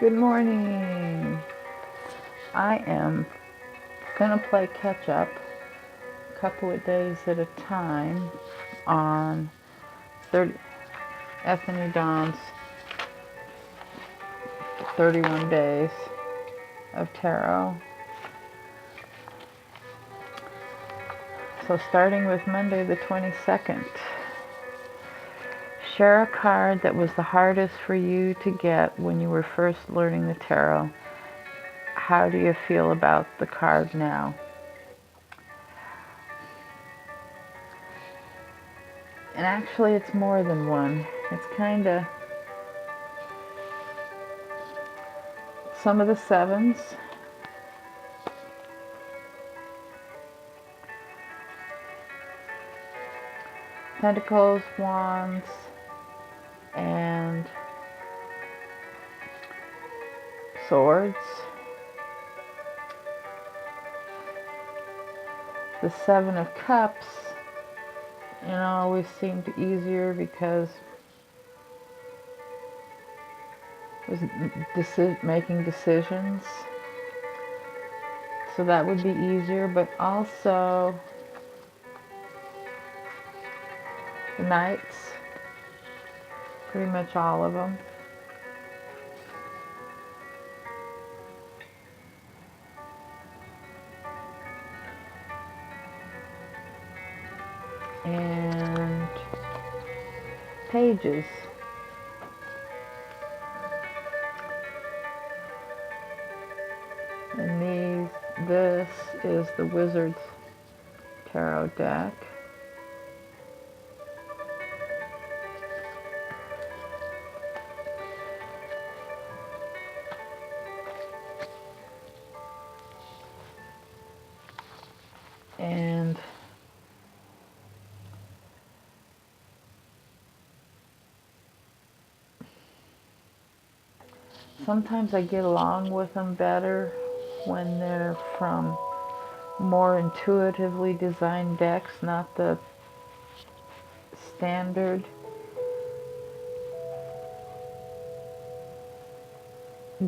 Good morning. I am gonna play catch up a couple of days at a time on 30 Anthony Don's 31 Days of Tarot. So starting with Monday the 22nd. Share a card that was the hardest for you to get when you were first learning the tarot. How do you feel about the card now? And actually it's more than one. It's kind of some of the sevens, Pentacles, Wands, and Swords. The Seven of Cups, always seemed easier because it was making decisions. So that would be easier, but also the Knights, pretty much all of them. And Pages. And this is the Wizard's Tarot deck. And sometimes I get along with them better when they're from more intuitively designed decks, not the standard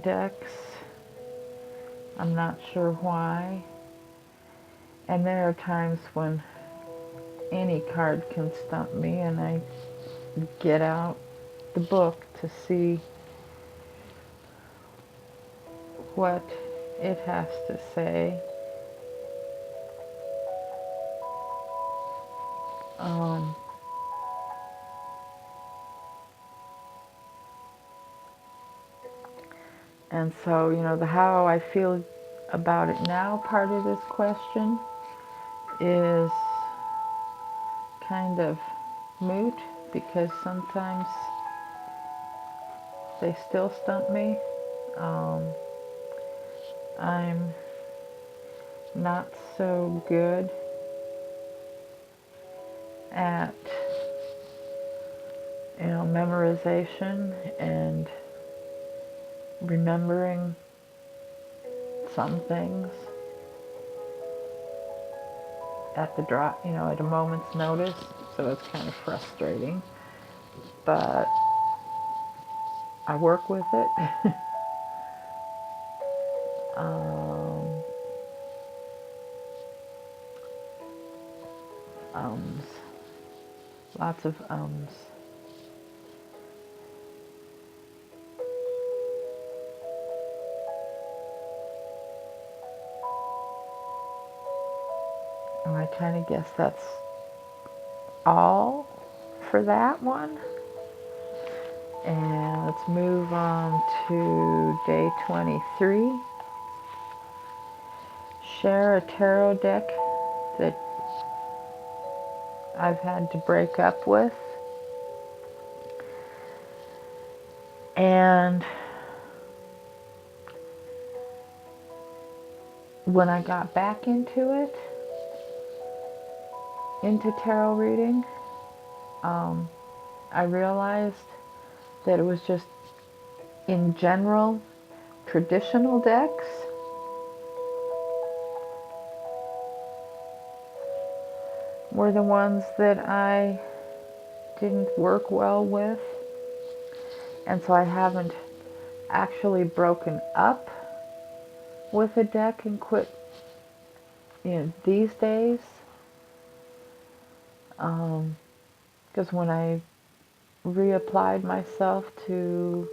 decks. I'm not sure why. And there are times when any card can stump me and I get out the book to see what it has to say. And so, the how I feel about it now part of this question is kind of moot because sometimes they still stump me. I'm not so good at memorization and remembering some things at the drop, at a moment's notice. So it's kind of frustrating, but I work with it. Lots of ums. And I kind of guess that's all for that one. And let's move on to day 23. Share a tarot deck that I've had to break up with. And when I got back into tarot reading, I realized that it was just, in general, traditional decks. Were the ones that I didn't work well with. And so I haven't actually broken up with a deck and quit, these days. Because when I reapplied myself to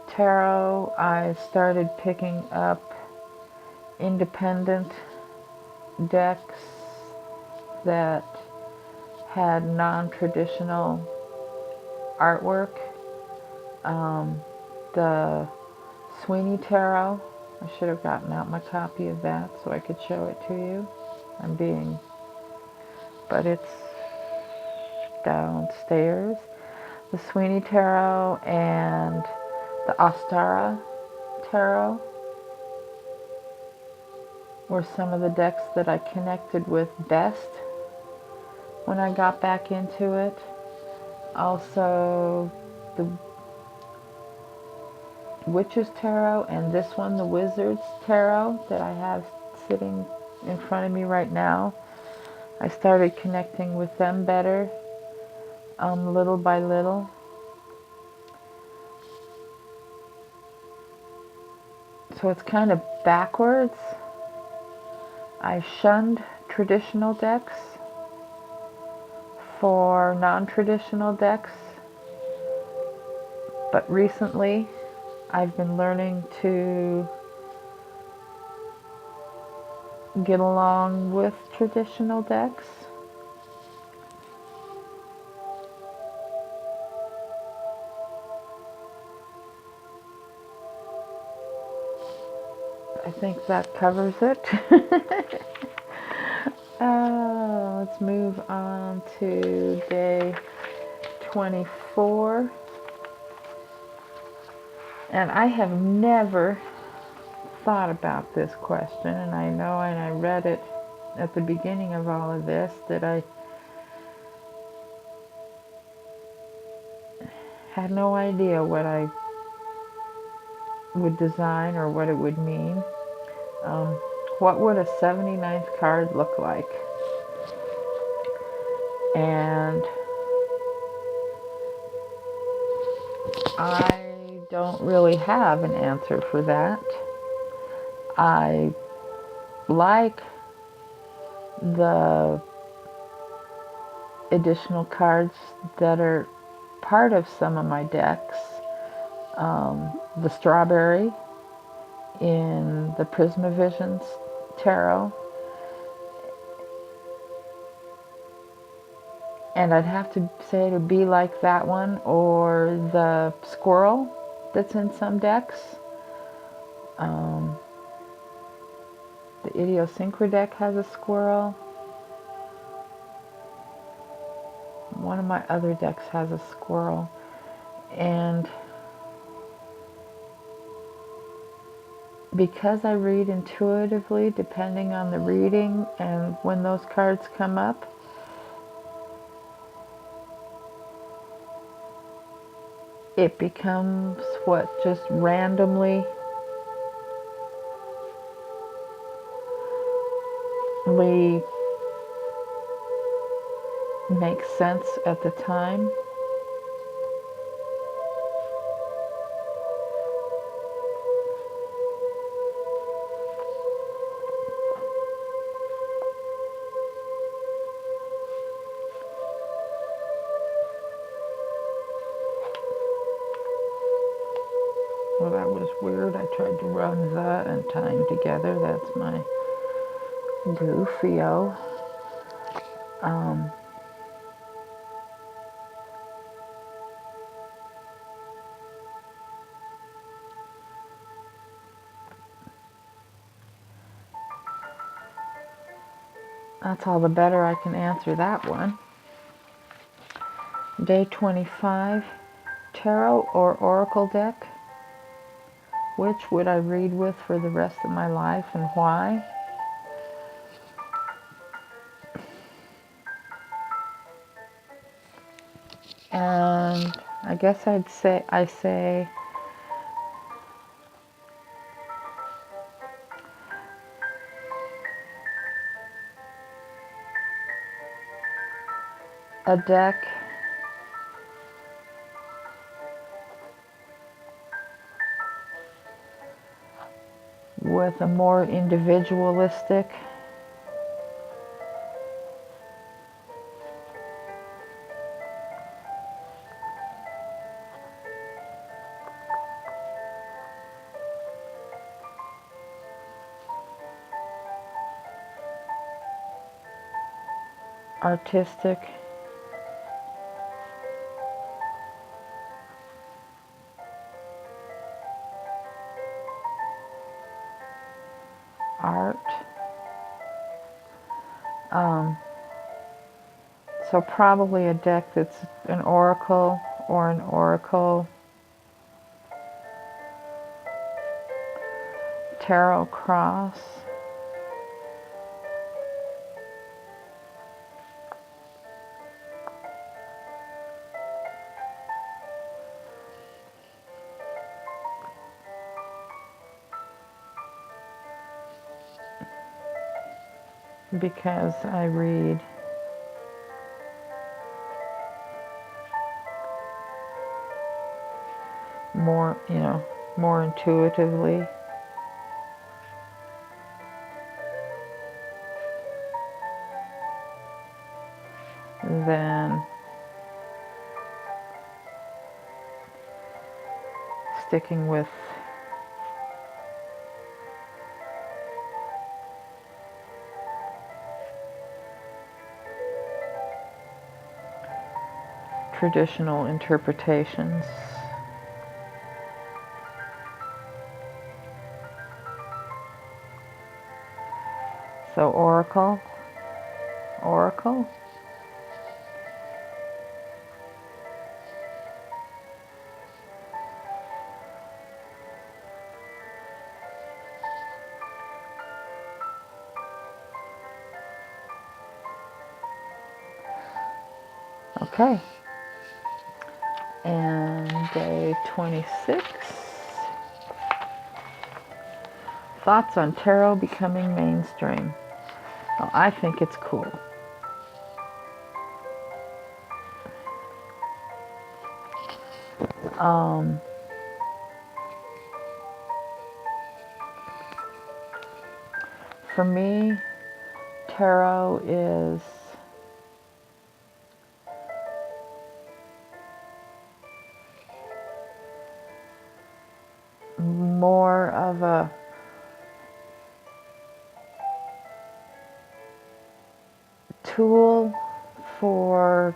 tarot, I started picking up independent decks that had non-traditional artwork. The Sweeney Tarot, I should have gotten out my copy of that so I could show it to you. But it's downstairs. The Sweeney Tarot and the Ostara Tarot were some of the decks that I connected with best when I got back into it. Also, the Witch's Tarot and this one, the Wizard's Tarot, that I have sitting in front of me right now. I started connecting with them better, little by little. So it's kind of backwards. I shunned traditional decks for non-traditional decks, but recently I've been learning to get along with traditional decks. I think that covers it. Let's move on to day 24. And I have never thought about this question, and I know, and I read it at the beginning of all of this, that I had no idea what I would design or what it would mean. What would a 79th card look like? And I don't really have an answer for that. I like the additional cards that are part of some of my decks. The strawberry in the Prismavisions Tarot. And I'd have to say to be like that one, or the squirrel that's in some decks. The Idiosyncra deck has a squirrel. One of my other decks has a squirrel. And because I read intuitively, depending on the reading and when those cards come up, it becomes what just randomly makes sense at the time. Well, that was weird. I tried to run that and tying together. That's my goofio. That's all the better I can answer that one. Day 25, tarot or oracle deck. Which would I read with for the rest of my life and why? And I guess I say a deck with a more individualistic artistic art. So probably a deck that's an oracle or an oracle tarot cross. Because I read more, more intuitively. Than sticking with traditional interpretations. So oracle. Okay. And day 26. Thoughts on tarot becoming mainstream. Well, I think it's cool. For me, tarot is more of a tool for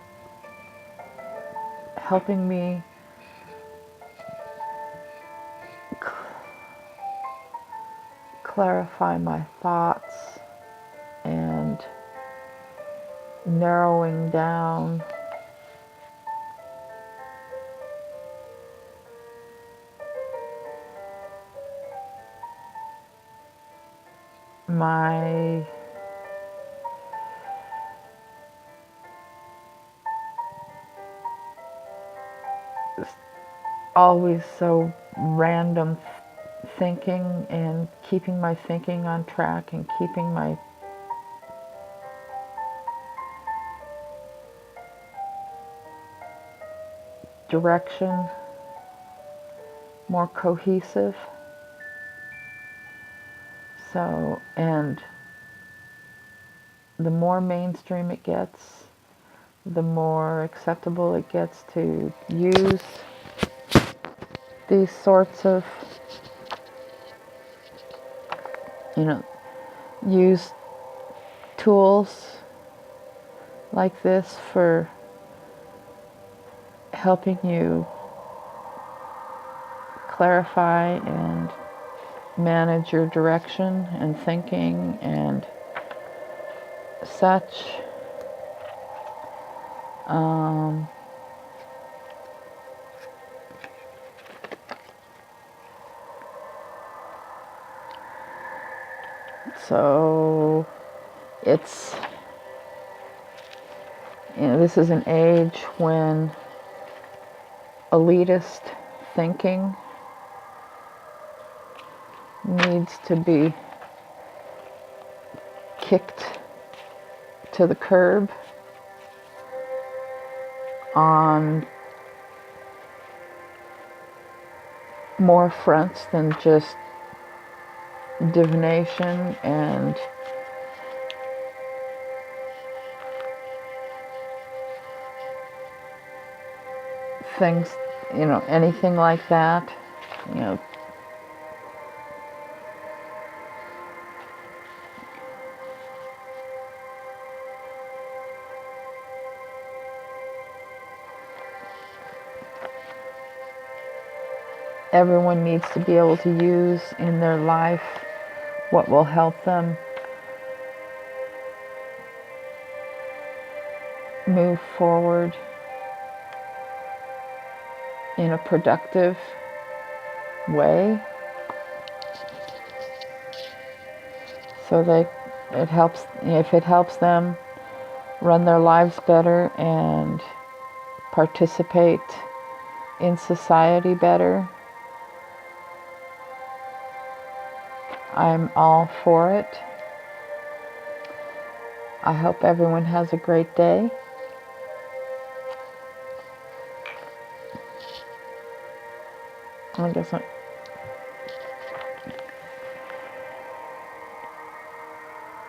helping me clarify my thoughts and narrowing down my always so random thinking, and keeping my thinking on track and keeping my direction more cohesive. So, and the more mainstream it gets, the more acceptable it gets to use these sorts of, use tools like this for helping you clarify and manage your direction and thinking and such. So it's, this is an age when elitist thinking needs to be kicked to the curb on more fronts than just divination and things, anything like that, everyone needs to be able to use in their life what will help them move forward in a productive way, so if it helps them run their lives better and participate in society better, I'm all for it. I hope everyone has a great day.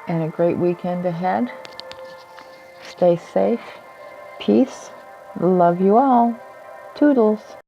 And a great weekend ahead. Stay safe. Peace. Love you all. Toodles.